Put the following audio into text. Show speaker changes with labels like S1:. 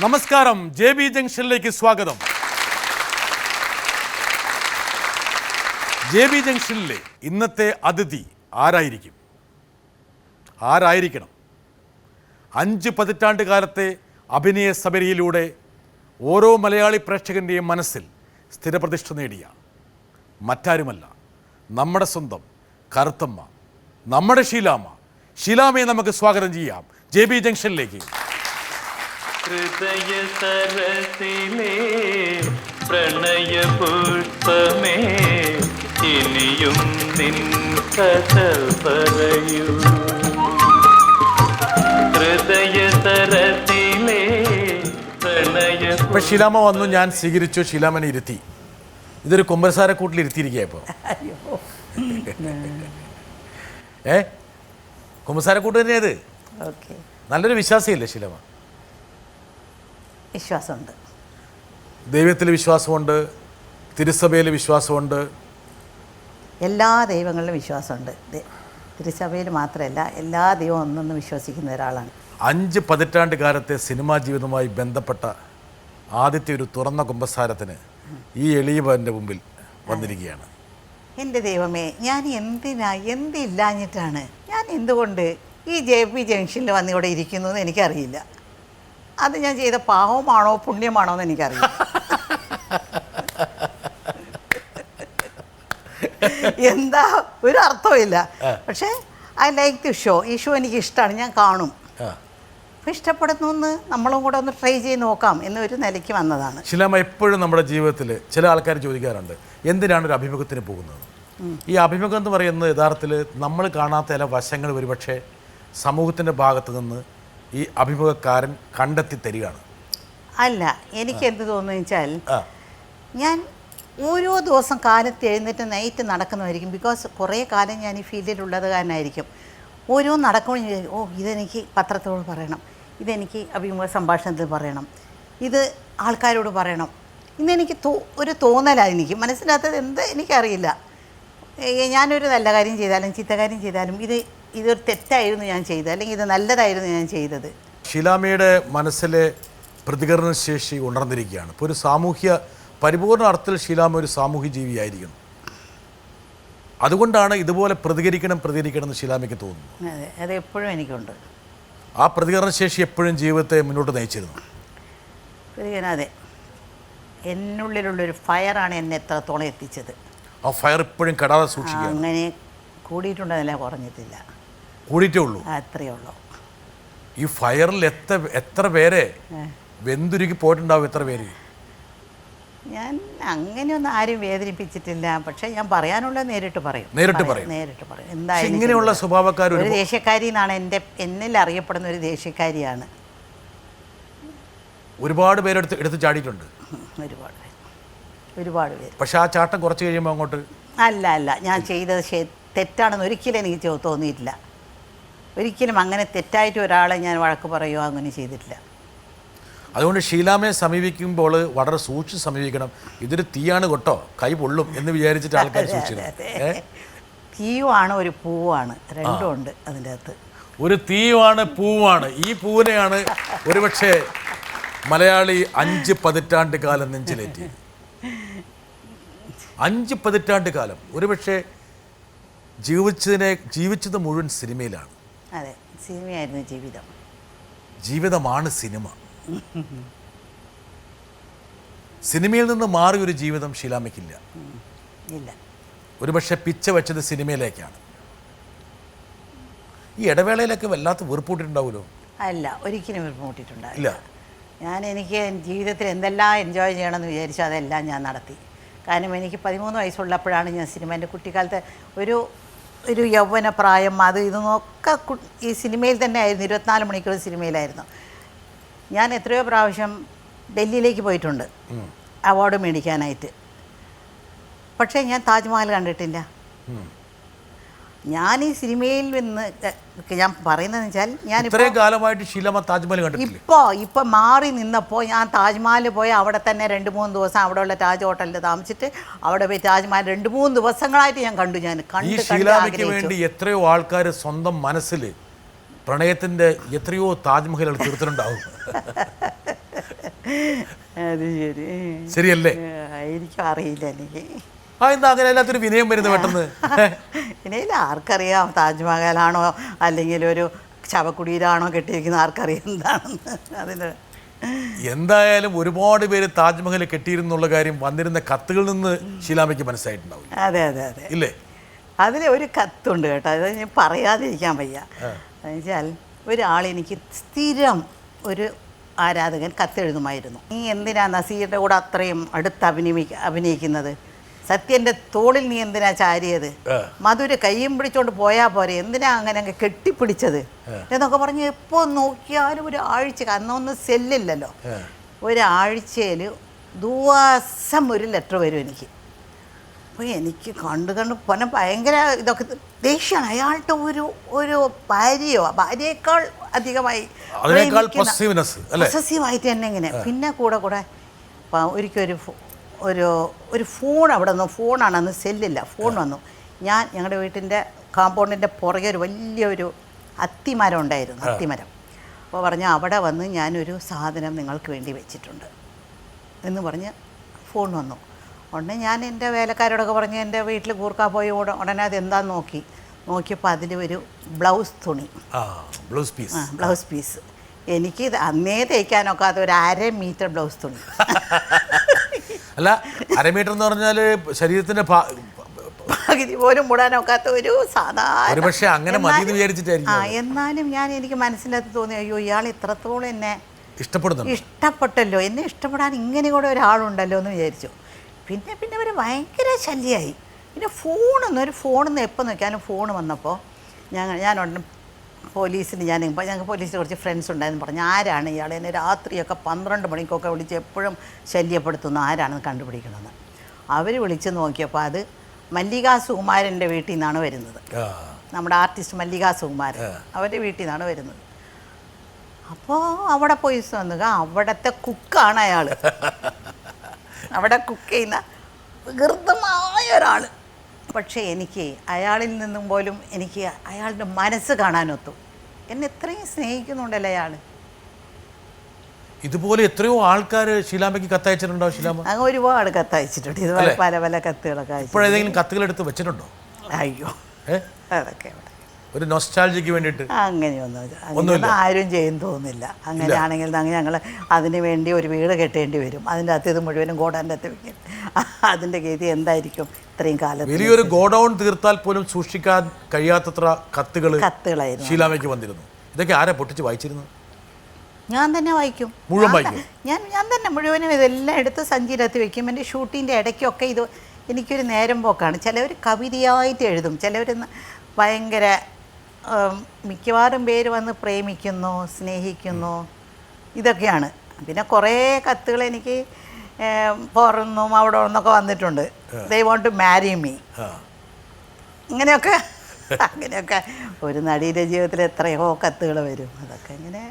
S1: നമസ്കാരം, JB ജംഗ്ഷനിലേക്ക് സ്വാഗതം. JB ജംഗ്ഷനിലെ ഇന്നത്തെ അതിഥി ആരായിരിക്കണം? 5 പതിറ്റാണ്ട് കാലത്തെ അഭിനയ സബരിയിലൂടെ ഓരോ മലയാളി പ്രേക്ഷകൻ്റെയും മനസ്സിൽ സ്ഥിരപ്രതിഷ്ഠ നേടിയ മറ്റാരുമല്ല, നമ്മുടെ സ്വന്തം കറുത്തമ്മ, നമ്മുടെ ഷീലാമയെ നമുക്ക് സ്വാഗതം ചെയ്യാം JB ജംഗ്ഷനിലേക്ക്.
S2: ഹൃദയ സരസിലേ പ്രണയ പുഷ്പമേ ഇനിയും നിൻ കഥ പറയൂ. ഹൃദയ സരസിലേ പ്രണയ.
S1: ഇപ്പം ഷീലാമ വന്നു, ഞാൻ സ്വീകരിച്ചു, ഷീലാമനെ ഇരുത്തി. ഇതൊരു കുമ്പസാരക്കൂട്ടിൽ ഇരുത്തിയിരിക്കുക. ഇപ്പോൾ കുമ്പസാരക്കൂട്ട് തന്നെയത്. നല്ലൊരു വിശ്വാസിയല്ലേ ഷീലാമ?
S3: വിശ്വാസമുണ്ട്.
S1: ദൈവത്തിൽ വിശ്വാസമുണ്ട്, തിരുസഭയിൽ വിശ്വാസമുണ്ട്,
S3: എല്ലാ ദൈവങ്ങളിലും വിശ്വാസമുണ്ട്. തിരുസഭയിൽ മാത്രമല്ല, എല്ലാ ദൈവവും ഒന്നെന്ന് വിശ്വസിക്കുന്ന ഒരാളാണ്.
S1: 5 പതിറ്റാണ്ട് കാലത്തെ സിനിമാ ജീവിതവുമായി ബന്ധപ്പെട്ട ആദ്യത്തെ ഒരു തുറന്ന കുമ്പസാരത്തിന് ഈ എളിയവൻ്റെ മുമ്പിൽ വന്നിരിക്കുകയാണ്.
S3: എൻ്റെ ദൈവമേ, ഞാൻ എന്തില്ലാഞ്ഞിട്ടാണ്, ഞാൻ എന്തുകൊണ്ട് ഈ JB ജംഗ്ഷനിൽ വന്നിവിടെ ഇരിക്കുന്നു എന്ന് എനിക്കറിയില്ല. അത് ഞാൻ ചെയ്ത പാവമാണോ പുണ്യമാണോ എന്ന് എനിക്കറിയില്ല. എന്താ ഒരു അർത്ഥമില്ല. പക്ഷേ ഐ ലൈക്ക് ദി ഷോ. ഈ ഷോ എനിക്ക് ഇഷ്ടമാണ്, ഞാൻ കാണും. അപ്പം ഇഷ്ടപ്പെടുന്നു എന്ന് നമ്മളും കൂടെ ഒന്ന് ട്രൈ ചെയ്ത് നോക്കാം എന്നൊരു നിലയ്ക്ക് വന്നതാണ്.
S1: ഷീലാമ, എപ്പോഴും നമ്മുടെ ജീവിതത്തിൽ ചില ആൾക്കാർ ചോദിക്കാറുണ്ട്, എന്തിനാണ് ഒരു അഭിമുഖത്തിന് പോകുന്നത്? ഈ അഭിമുഖം എന്ന് പറയുന്നത് യഥാർത്ഥത്തിൽ നമ്മൾ കാണാത്ത ചില വശങ്ങൾ ഒരുപക്ഷെ സമൂഹത്തിൻ്റെ ഭാഗത്ത് നിന്ന് ഈ അഭിമുഖക്കാരൻ കണ്ടെത്തി തരികയാണ്.
S3: അല്ല, എനിക്ക് എന്ത് തോന്നുന്നു വെച്ചാൽ, ഞാൻ ഓരോ ദിവസം കാലത്ത് എഴുന്നേറ്റ് നൈറ്റ് നടക്കുന്നതായിരിക്കും. ബിക്കോസ് കുറേ കാലം ഞാൻ ഈ ഫീൽഡിലുള്ളത് കാരണമായിരിക്കും. ഓരോ നടക്കുമ്പോൾ ഇതെനിക്ക് പത്രത്തോട് പറയണം, ഇതെനിക്ക് അഭിമുഖ സംഭാഷണത്തിൽ പറയണം, ഇത് ആൾക്കാരോട് പറയണം. ഇന്നെനിക്ക് ഒരു തോന്നലാണ്. എനിക്ക് മനസ്സിലാത്തത് എന്താ എനിക്കറിയില്ല. ഞാനൊരു നല്ല കാര്യം ചെയ്താലും ചീത്ത കാര്യം ചെയ്താലും ഇതൊരു തെറ്റായിരുന്നു ഞാൻ ചെയ്തത്, അല്ലെങ്കിൽ ഇത് നല്ലതായിരുന്നു ഞാൻ ചെയ്തത്.
S1: ഷീലാമയുടെ മനസ്സിലെ പ്രതികരണശേഷി ഉണർന്നിരിക്കുകയാണ്. ഇപ്പോൾ ഒരു പരിപൂർണ അർത്ഥത്തിൽ ഷീലാമ ഒരു സാമൂഹ്യ ജീവിയായിരിക്കുന്നു. അതുകൊണ്ടാണ് ഇതുപോലെ പ്രതികരിക്കണം എന്ന് ഷീലാമയ്ക്ക് തോന്നുന്നു.
S3: അതെ, അത് എപ്പോഴും എനിക്കുണ്ട്.
S1: ആ പ്രതികരണശേഷി എപ്പോഴും ജീവിതത്തെ മുന്നോട്ട് നയിച്ചിരുന്നു.
S3: അതെ, എന്നുള്ളിലുള്ളൊരു ഫയറാണ് എന്നെ എത്രത്തോളം എത്തിച്ചത്.
S1: ആ ഫയർ ഇപ്പോഴും കെടാതെ സൂക്ഷിക്കുക.
S3: അങ്ങനെ കൂടിയിട്ടുണ്ടെന്നല്ല, കുറഞ്ഞിട്ടില്ല,
S1: കൂടിയിട്ടേ ഉള്ളൂ.
S3: അത്രയേ ഉള്ളൂ.
S1: ഈ ഫയറിൽ എത്ര പേരെ വെന്തുരുക്കി പോയിട്ടുണ്ടാവും? എത്ര പേര്?
S3: ഞാൻ അങ്ങനെയൊന്നും ആരും വേദനിപ്പിച്ചിട്ടില്ല. പക്ഷെ ഞാൻ പറയാനുള്ളത് നേരിട്ട് പറയും.
S1: എന്തായാലും ഇങ്ങനെയുള്ള സ്വഭാവക്കാർ
S3: ഒരു ദേഷ്യക്കാരി എന്നാണ് എന്നിൽ അറിയപ്പെടുന്ന ഒരു ദേഷ്യക്കാരിയാണ്.
S1: ഒരുപാട് പേരെടുത്ത് ചാടിയിട്ടുണ്ട്.
S3: ഒരുപാട് പേര്.
S1: പക്ഷെ ആ ചാട്ടം കുറച്ച് കഴിയുമ്പോൾ അങ്ങോട്ട്
S3: അല്ല, ഞാൻ ചെയ്തത് തെറ്റാണെന്ന് ഒരിക്കലും എനിക്ക് തോന്നിയിട്ടില്ല. ഒരിക്കലും അങ്ങനെ തെറ്റായിട്ട് ഒരാളെ ഞാൻ വഴക്ക് പറയുകയോ അങ്ങനെ ചെയ്തിട്ടില്ല.
S1: അതുകൊണ്ട് ഷീലാമയെ സമീപിക്കുമ്പോൾ വളരെ സൂക്ഷിച്ച് സമീപിക്കണം. ഇതൊരു തീയാണ് കേട്ടോ, കൈ പൊള്ളും എന്ന് വിചാരിച്ചിട്ട് ആൾക്കാർ സൂക്ഷിക്കണം.
S3: തീയുമാണ്, ഒരു പൂവാണ്, രണ്ടും ഉണ്ട് അതിൻ്റെ അകത്ത്.
S1: ഒരു തീയുമാണ്, പൂവാണ്. ഈ പൂവിനെയാണ് ഒരുപക്ഷെ മലയാളി 5 പതിറ്റാണ്ട് കാലം നെഞ്ചിലേറ്റി. 5 പതിറ്റാണ്ട് കാലം ഒരുപക്ഷെ ജീവിച്ചത് മുഴുവൻ സിനിമയിലാണ്.
S3: അതെ, സിനിമയായിരുന്നു
S1: ജീവിതമാണ് സിനിമ. സിനിമയിൽ നിന്ന് മാറിയൊരു ജീവിതം ഷീലാമയ്ക്കില്ല. ഒരുപക്ഷെ പിച്ച വെച്ചത് സിനിമയിലേക്കാണ്. ഈ ഇടവേളയിലൊക്കെ വല്ലാത്ത വെറുപ്പൂട്ടിട്ടുണ്ടാവുമല്ലോ?
S3: അല്ല, ഒരിക്കലും വെറുപ്പൂട്ടിട്ടുണ്ടാവില്ല. എനിക്ക് ജീവിതത്തിൽ എന്തെല്ലാം എൻജോയ് ചെയ്യണമെന്ന് വിചാരിച്ചു അതെല്ലാം ഞാൻ നടത്തി. കാരണം എനിക്ക് 13 വയസ്സുള്ളപ്പോഴാണ് ഞാൻ സിനിമ, എൻ്റെ കുട്ടിക്കാലത്ത് ഒരു യൗവന പ്രായം അത് ഇതൊക്കെ ഈ സിനിമയിൽ തന്നെ ആയിരുന്നു. 24 മണിക്കൂർ സിനിമയിലായിരുന്നു. ഞാൻ എത്രയോ പ്രാവശ്യം ഡൽഹിയിലേക്ക് പോയിട്ടുണ്ട് അവാർഡ് മേടിക്കാനായിട്ട്. പക്ഷേ ഞാൻ താജ്മഹൽ കണ്ടിട്ടില്ല. ഞാൻ ഈ സിനിമയിൽ നിന്ന് ഞാൻ പറയുന്നതെന്ന് വെച്ചാൽ, ഞാൻ
S1: ഇത്രയും കാലമായിട്ട് ഷീലാമ താജ്മഹൽ കണ്ടിട്ടില്ല.
S3: ഇപ്പോൾ മാറി നിന്നപ്പോൾ ഞാൻ താജ്മഹൽ പോയി അവിടെ തന്നെ 2-3 ദിവസം അവിടെയുള്ള താജ് ഹോട്ടലിൽ താമസിച്ചിട്ട് അവിടെ പോയി താജ്മഹൽ 2-3 ദിവസങ്ങളായിട്ട് ഞാൻ കണ്ടു.
S1: ഈ ഷീലാമയ്ക്ക് വേണ്ടി എത്രയോ ആൾക്കാർ സ്വന്തം മനസ്സിൽ പ്രണയത്തിൻ്റെ എത്രയോ താജ്മഹലുകൾ തീർത്തിട്ടുണ്ടാവും.
S3: അത് ശരി.
S1: ശരിയല്ലേ?
S3: എനിക്കും അറിയില്ല എനിക്ക്.
S1: എന്താ അങ്ങനെ എല്ലാത്തൊരു വിനയം വരുന്നത് പെട്ടെന്ന്?
S3: വിനയില്ല, ആർക്കറിയാം താജ്മഹലാണോ അല്ലെങ്കിൽ ഒരു ശവക്കുടീരാണോ കെട്ടിയിരിക്കുന്നത്, ആർക്കറിയാം എന്താണെന്ന്. അതിന്
S1: എന്തായാലും ഒരുപാട് പേര് താജ്മഹൽ കെട്ടിയിരുന്നുള്ള കാര്യം വന്നിരുന്ന കത്തുകളിൽ നിന്ന് ശീലാമ്മയ്ക്ക് മനസ്സിലായിട്ടുണ്ടാവും.
S3: അതെ അതെ അതെ
S1: ഇല്ലേ?
S3: അതിൽ ഒരു കത്തുണ്ട് കേട്ടോ, അത് ഞാൻ പറയാതിരിക്കാൻ വയ്യ. എന്നുവെച്ചാൽ ഒരാളെനിക്ക് സ്ഥിരം ഒരു ആരാധകൻ കത്തെഴുതുമായിരുന്നു. നീ എന്തിനാ നസീറിൻ്റെ കൂടെ അത്രയും അടുത്ത് അഭിനയിക്കുന്നത്? സത്യൻ്റെ തോളിൽ നീ എന്തിനാ ചാരിയത്? മധുര കയ്യും പിടിച്ചോണ്ട് പോയാൽ പോരെ, എന്തിനാ അങ്ങനെ അങ്ങ് കെട്ടിപ്പിടിച്ചത് എന്നൊക്കെ പറഞ്ഞ് എപ്പോൾ നോക്കിയാലും ഒരാഴ്ച, അന്നൊന്നും സെല്ലില്ലല്ലോ, ഒരാഴ്ചയിൽ ദിവസം ഒരു ലെറ്റർ വരും എനിക്ക്. അപ്പോൾ എനിക്ക് കണ്ട് പല ഭയങ്കര ഇതൊക്കെ ദേഷ്യമാണ്. അയാളുടെ ഒരു ഭാര്യയേക്കാൾ അധികമായി പൊസസീവായിട്ട് തന്നെ ഇങ്ങനെ. പിന്നെ കൂടെ ഒരിക്കൽ ഒരു ഫോൺ അവിടെ നിന്ന്, ഫോണാണ് അന്ന് സെല്ലില്ല, ഫോൺ വന്നു. ഞങ്ങളുടെ വീട്ടിൻ്റെ കാമ്പൗണ്ടിൻ്റെ പുറകെ ഒരു വലിയൊരു അത്തിമരം ഉണ്ടായിരുന്നു, അത്തിമരം. അപ്പോൾ പറഞ്ഞു അവിടെ വന്ന് ഞാനൊരു സാധനം നിങ്ങൾക്ക് വേണ്ടി വെച്ചിട്ടുണ്ട് എന്ന് പറഞ്ഞ് ഫോൺ വന്നു. ഉടനെ ഞാൻ എൻ്റെ വേലക്കാരോടൊക്കെ പറഞ്ഞ് എൻ്റെ വീട്ടിൽ കൂർക്കാൻ പോയി ഉടനെ അത് എന്താന്ന് നോക്കിയപ്പോൾ അതിൽ ഒരു ബ്ലൗസ് തുണി, ബ്ലൗസ് പീസ്. എനിക്ക് അന്നേ തയ്ക്കാനൊക്കാത്ത ഒരു 1/2 മീറ്റർ ബ്ലൗസ് തുണി.
S1: അല്ല, 1/2 മീറ്റർ എന്ന് പറഞ്ഞാൽ ശരീരത്തിന്റെ
S3: പകുതി പോലും മൂടാനൊക്കാത്ത ഒരു സാധാരണ.
S1: പക്ഷേ അങ്ങനെ മതി എന്ന് വിചാരിച്ചിട്ടായിരിക്കും.
S3: എന്നാലും എനിക്ക് മനസ്സിനകത്ത് തോന്നി, അയ്യോ ഇയാൾ ഇത്രത്തോളം എന്നെ
S1: ഇഷ്ടപ്പെട്ടല്ലോ,
S3: എന്നെ ഇഷ്ടപ്പെടാൻ ഇങ്ങനെ കൂടെ ഒരാളുണ്ടല്ലോ എന്ന് വിചാരിച്ചു. പിന്നെ അവർ ഭയങ്കര ശല്യമായി. പിന്നെ ഒരു ഫോണിൽ നിന്ന് എപ്പോൾ നോക്കിയാലും ഫോൺ വന്നപ്പോൾ ഞാൻ ഉടനെ പോലീസിന് ഞങ്ങൾക്ക് പോലീസിൽ കുറച്ച് ഫ്രണ്ട്സ് ഉണ്ടായിരുന്നു. പറഞ്ഞു ആരാണ് ഇയാൾ എന്നെ രാത്രിയൊക്കെ 12 മണിക്കൊക്കെ വിളിച്ച് എപ്പോഴും ശല്യപ്പെടുത്തുന്നു, ആരാണെന്ന് കണ്ടുപിടിക്കണമെന്ന്. അവർ വിളിച്ച് നോക്കിയപ്പോൾ അത് മല്ലികാ സുകുമാരൻ്റെ വീട്ടിൽ നിന്നാണ് വരുന്നത്. നമ്മുടെ ആർട്ടിസ്റ്റ് മല്ലികാ സുകുമാരൻ, അവരുടെ വീട്ടിൽ നിന്നാണ് വരുന്നത്. അപ്പോൾ അവിടെ പോയി വന്നുക, അവിടുത്തെ കുക്കാണ് അയാൾ. അവിടെ കുക്ക് ചെയ്യുന്ന വികൃതമായ ഒരാൾ. പക്ഷേ എനിക്ക് അയാളിൽ നിന്നും പോലും എനിക്ക് അയാളുടെ മനസ്സ് കാണാനൊത്തു. എന്നെ എത്രയും സ്നേഹിക്കുന്നുണ്ടല്ലോ അയാൾ.
S1: ഇതുപോലെ എത്രയോ ആൾക്കാർ ശീലാമ്മയ്ക്ക് കത്തയച്ചിട്ടുണ്ടോ? ശീലാമ്മ
S3: അങ്ങ് ഒരുപാട് കത്തയച്ചിട്ടുണ്ട്. ഇതുപോലെ പല കത്തുകളൊക്കെ
S1: ഇപ്പോഴേതെങ്കിലും കത്തുകൾ എടുത്ത് വെച്ചിട്ടുണ്ടോ?
S3: അയ്യോ, അതൊക്കെ
S1: ഒരു നൊസ്റ്റാൾജിക്ക് വേണ്ടിയിട്ട്
S3: അങ്ങനെയൊന്നും ആരും ചെയ്യും തോന്നില്ല. അങ്ങനെയാണെങ്കിൽ ഞങ്ങൾ അതിന് വേണ്ടി ഒരു വീട് കെട്ടേണ്ടി വരും. അതിൻ്റെ അകത്ത് ഇത് മുഴുവനും ഗോഡൗണിൻ്റെ അകത്ത് വയ്ക്കും. അതിൻ്റെ ഗതി എന്തായിരിക്കും? ഇത്രയും കാലം
S1: വലിയൊരു ഗോഡൗൺ തീർത്താൽ പോലും സൂക്ഷിക്കാൻ കഴിയാത്തത്ര കത്തുകളായിരുന്നു ശീലാമ്മയ്ക്ക് വന്നിരുന്നു. ഇതൊക്കെ ആരാ പൊട്ടിച്ച് വായിച്ചിരുന്നു?
S3: ഞാൻ തന്നെ വായിക്കും,
S1: മുഴുവൻ വായിക്കും.
S3: ഞാൻ തന്നെ മുഴുവനും ഇതെല്ലാം എടുത്ത് സഞ്ചിയിലകത്ത് വെക്കും. എൻ്റെ ഷൂട്ടിൻ്റെ ഇടയ്ക്കൊക്കെ ഇത് എനിക്കൊരു നേരം പോക്കാണ്. ചിലവർ കവിതയായിട്ട് എഴുതും, ചിലവർ ഭയങ്കര മിക്കവാറും പേര് വന്ന് പ്രേമിക്കുന്നു, സ്നേഹിക്കുന്നു, ഇതൊക്കെയാണ്. പിന്നെ കുറേ കത്തുകൾ എനിക്ക് പുറന്നും അവിടെ നിന്നൊക്കെ വന്നിട്ടുണ്ട്. ദേ വോണ്ട് ടു മാരി മീ, അങ്ങനെയൊക്കെ ഒരു നടിയുടെ ജീവിതത്തിൽ എത്രയോ കത്തുകൾ വരും. അതൊക്കെ ഇങ്ങനെ